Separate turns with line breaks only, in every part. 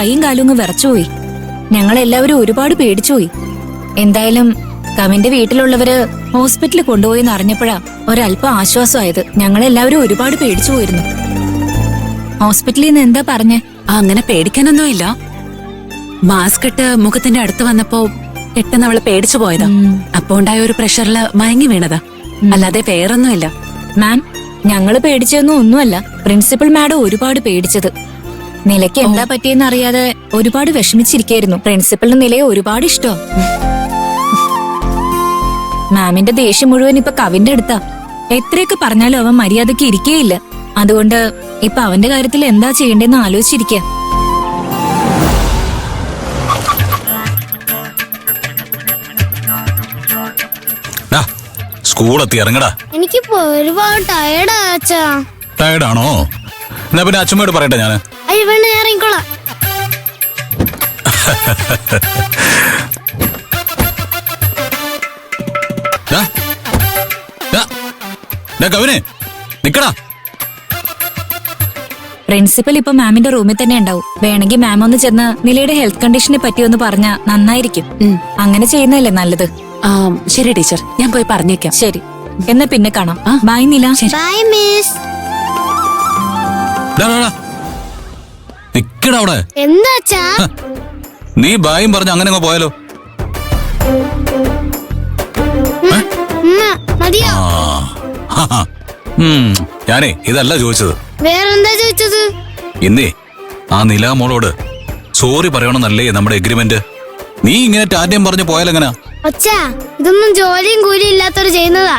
കൈയും കാലും അങ്ങ് വിറച്ചുപോയി. ഞങ്ങളെല്ലാവരും ഒരുപാട് പേടിച്ചുപോയി. എന്തായാലും കവിന്റെ വീട്ടിലുള്ളവര് ഹോസ്പിറ്റലിൽ കൊണ്ടുപോയെന്ന് അറിഞ്ഞപ്പോഴാ ഒരല്പം ആശ്വാസമായത്. ഞങ്ങളെല്ലാവരും ഒരുപാട് പേടിച്ചു പോയിരുന്നു. ഹോസ്പിറ്റലിൽ നിന്ന് എന്താ പറഞ്ഞേ?
അങ്ങനെ പേടിക്കാനൊന്നുമില്ല. മാസ്ക് ഇട്ട് മുഖത്തിന്റെ അടുത്ത് വന്നപ്പോ പെട്ടെന്ന് അവള് പേടിച്ചു പോയതാ. അപ്പൊ ഉണ്ടായ ഒരു പ്രഷറില് മയങ്ങി വീണതാ, അല്ലാതെ വേറൊന്നുമില്ല.
മാം, ഞങ്ങള് പേടിച്ചതൊന്നും ഒന്നുമല്ല. പ്രിൻസിപ്പൽ മാഡം ഒരുപാട് പേടിച്ചത്. നിലയ്ക്ക് എന്താ പറ്റിയെന്ന് അറിയാതെ ഒരുപാട് വിഷമിച്ചിരിക്കായിരുന്നു. പ്രിൻസിപ്പലിന് നിലയെ ഒരുപാട് ഇഷ്ടം. മാമിന്റെ ദേഷ്യം മുഴുവൻ ഇപ്പൊ കവിന്റെ അടുത്താ. എത്രയൊക്കെ പറഞ്ഞാലും അവൻ മര്യാദക്ക് ഇരിക്കേയില്ല. അതുകൊണ്ട് ഇപ്പൊ അവന്റെ കാര്യത്തിൽ എന്താ ചെയ്യേണ്ടെന്ന് ആലോചിച്ചിരിക്ക.
സ്കൂളെത്തി ഇറങ്ങടാ.
എനിക്കിപ്പോ ഒരുപാട് ടയർഡാച്ചാ.
ടയർഡാണോ? എന്നാ പിന്നെ അച്ഛമ്മയോട് പറയട്ടെ ഞാന്.
അയ്യോ വേണ്ട, ഞാൻ ഇറങ്ങിക്കോളാം.
കവിനെ നിക്കടാ.
പ്രിൻസിപ്പൽ ഇപ്പൊ മാമിന്റെ റൂമിൽ തന്നെ ഉണ്ടാവും. വേണമെങ്കിൽ മാം ഒന്ന് ചെന്ന് നിലയുടെ ഹെൽത്ത് കണ്ടീഷനെ പറ്റി ഒന്ന് പറഞ്ഞാ നന്നായിരിക്കും. അങ്ങനെ ചെയ്യുന്നതല്ലേ നല്ലത്.
ശരി ടീച്ചർ, ഞാൻ പോയി പറഞ്ഞേക്കാം.
ശരി, എന്നാ പിന്നെ കാണാം. ബൈ നില.
Bye miss.
നിക്കടാ അവിടെ.
എന്താച്ചാ?
നീ ബായും പറഞ്ഞ അങ്ങനെ അങ്ങ് പോയാലോ?
മതിയോ?
ഞാനേ ഇതല്ല ചോദിച്ചത്.
വേറെന്താ ചോദിച്ചത്?
ഇന്നേ ആ നില മോളോട് സോറി പറയണമെന്നല്ലേ നമ്മുടെ എഗ്രിമെന്റ്. നീ ഇങ്ങനെ ടാറ്റയും പറഞ്ഞു പോയാലെങ്ങനാ?
അച്ഛാ, ഇതൊന്നും ജോലിയും കൂലിയും ഇല്ലാത്തവര് ചെയ്യുന്നതാ.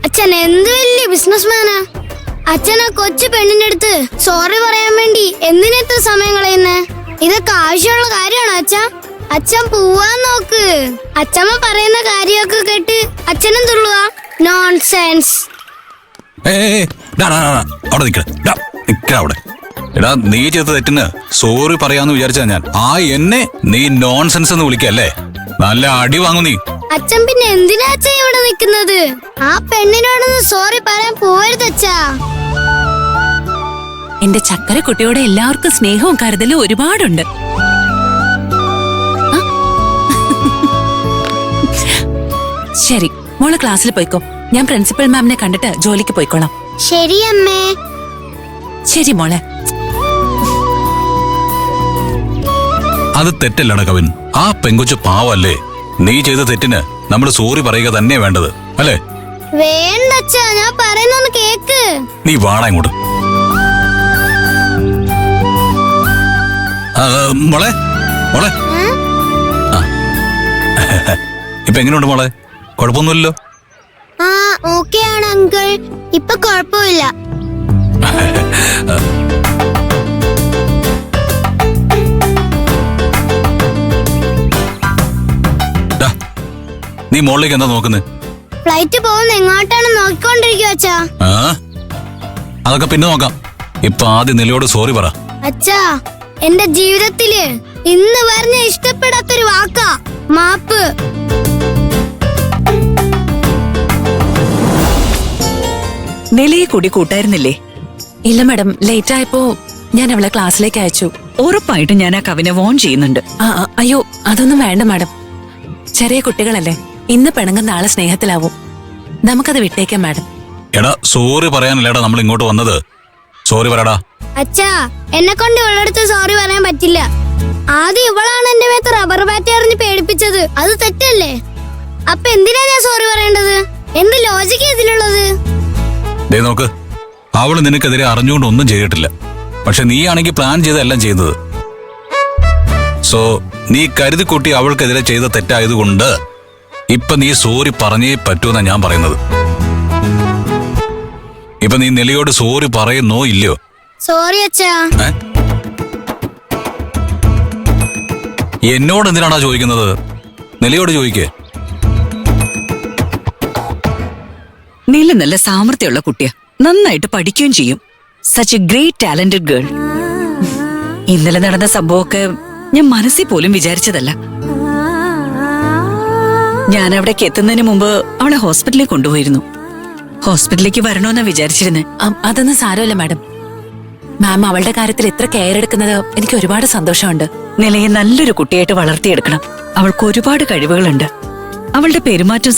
അച്ഛൻ എന്ത് വലിയ ബിസിനസ്മാനാ. അച്ഛനാ കൊച്ചു പെണ്ണിന്റെ അടുത്ത് സോറി പറയാൻ വേണ്ടി എന്തിനെത്ര സമയം കളയുന്നേ? ഇതൊക്കെ ആവശ്യമുള്ള കാര്യമാണോ അച്ഛാ? അച്ഛൻ പോവാൻ നോക്ക്. അച്ഛമ്മ പറയുന്ന കാര്യമൊക്കെ കേട്ട് അച്ഛനും തുള്ളുവാ. നോൺസെൻസ്.
അവിടെ നിക്കടാ അവിടെ. എടാ, നീ ചെയ്ത തെറ്റിന് സോറി പറയാന്ന് വിചാരിച്ചാ ഞാൻ. എന്നെ നീ നോൺസെൻസ് എന്ന് വിളിക്കല്ലേ? നല്ല അടി വാങ്ങും നീ.
അച്ഛൻ പിന്നെ എന്തിനാ അച്ഛൻ ഇവിടെ നിൽക്കുന്നത്? ആ പെണ്ണിനോടൊന്ന് സോറി പറയാൻ പോരുതച്ചാ.
എന്റെ ചക്കര കുട്ടിയോട് എല്ലാവർക്കും സ്നേഹവും കരുതലും ഒരുപാടുണ്ട്. ശരി, മോള് ക്ലാസ്സിൽ പോയിക്കോ. ഞാൻ പ്രിൻസിപ്പൽ മാമിനെ കണ്ടിട്ട് ജോലിക്ക് പോയിക്കോളാം.
ശരി അമ്മേ.
ശരി മോളെ.
അത് തെറ്റല്ലടാ കവിൻ. ആ പെങ്കൊച്ചു പാവല്ലേ. നീ ചെയ്ത തെറ്റിന് നമ്മൾ സോറി പറയുക തന്നെ വേണ്ടത്, അല്ലേ?
വേണ്ടച്ചാ, ഞാൻ പറയുന്നൊന്ന് കേക്ക്.
നീ വാടാ ഇങ്ങോട്ട്. മോളെ മോളെ ഇപ്പൊ എങ്ങനെയുണ്ട് മോളെ? കുഴപ്പമൊന്നുമില്ലല്ലോ?
ആ, ഓക്കെ ആണ് അങ്കിൾ. ഇപ്പൊ കുഴപ്പമില്ല.
നീ മോളിലേക്ക് എന്താ നോക്കുന്നത്?
ഫ്ലൈറ്റ് പോകുന്ന എങ്ങോട്ടാണ് നോക്കിക്കൊണ്ടിരിക്കുക അച്ഛാ.
അതൊക്കെ പിന്നെ നോക്കാം. ഇപ്പൊ ആദ്യം നിലയോട് സോറി പറ.
അച്ഛാ, എന്റെ ജീവിതത്തില് ഇന്ന് പറഞ്ഞ ഇഷ്ടപ്പെടാത്തൊരു വാക്കാ മാപ്പ്.
നിലയെ കൂടി കൂട്ടായിരുന്നില്ലേ?
ഇല്ല മാഡം, ലേറ്റ് ആയപ്പോ ഞാൻ അവളെ ക്ലാസ്സിലേക്ക് അയച്ചു.
ഉറപ്പായിട്ടും ഞാൻ ആ കവിനെ വോൺ ചെയ്യുന്നുണ്ട്.
അയ്യോ, അതൊന്നും വേണ്ട മാഡം. ചെറിയ കുട്ടികളല്ലേ, ഇന്ന് പിണങ്ങുന്ന നാളെ സ്നേഹത്തിലാവും. നമുക്കത് വിട്ടേക്കാം മാഡം.
എടാ, സോറി പറയാനല്ലേടാ നമ്മൾ ഇങ്ങോട്ട് വന്നത്. സോറി പറയടാ.
അച്ഛാ, എന്നെ കൊണ്ട് ഇവളടുത്ത് സോറി പറയാൻ പറ്റില്ല. ആദ്യം ഇവളാണ് എന്റെ മേത്ത് റബ്ബർ ബാറ്റ് എറിഞ്ഞ് പേടിപ്പിച്ചത്. അത് തെറ്റല്ലേ? അപ്പൊ എന്തിനാ ഞാൻ സോറി പറയേണ്ടത്? എന്ത് ലോജിക്ക് ഇതിലുള്ളത്?
ദേ നോക്ക്, അവള് നിനക്കെതിരെ അറിഞ്ഞുകൊണ്ട് ഒന്നും ചെയ്തിട്ടില്ല. പക്ഷെ നീയാണെങ്കിൽ പ്ലാൻ ചെയ്തെല്ലാം ചെയ്യുന്നത്. സോ നീ കരുതി കൂട്ടി അവൾക്കെതിരെ ചെയ്ത തെറ്റായതുകൊണ്ട് ഇപ്പൊ നീ സോറി പറഞ്ഞേ പറ്റൂന്നാ ഞാൻ പറയുന്നത്. ഇപ്പൊ നീ നിലയോട് സോറി പറയുന്നോ ഇല്ലയോ?
സോറി അച്ഛാ.
എന്നോട് എന്തിനാണാ ചോദിക്കുന്നത്? നിലയോട് ചോദിക്കേ.
നില നല്ല സാമർത്ഥ്യമുള്ള കുട്ടിയാ. നന്നായിട്ട് പഠിക്കുകയും ചെയ്യും. Such A great talented girl. ഇന്നലെ നടന്ന സംഭവമൊക്കെ ഞാൻ മനസ്സിൽ പോലും വിചാരിച്ചതല്ല. ഞാൻ അവിടേക്ക് എത്തുന്നതിന് മുമ്പ് അവളെ ഹോസ്പിറ്റലിൽ കൊണ്ടുപോയിരുന്നു. ഹോസ്പിറ്റലിലേക്ക് വരണോന്നാ വിചാരിച്ചിരുന്നേ.
അതൊന്നും സാരമില്ല മാഡം. മാം അവളുടെ കാര്യത്തിൽ ഇത്ര കെയർ എടുക്കുന്നത് എനിക്ക് ഒരുപാട് സന്തോഷമുണ്ട്.
നിലയെ നല്ലൊരു കുട്ടിയായിട്ട് വളർത്തിയെടുക്കണം. അവൾക്ക് ഒരുപാട് കഴിവുകളുണ്ട്. അവളുടെ പെരുമാറ്റം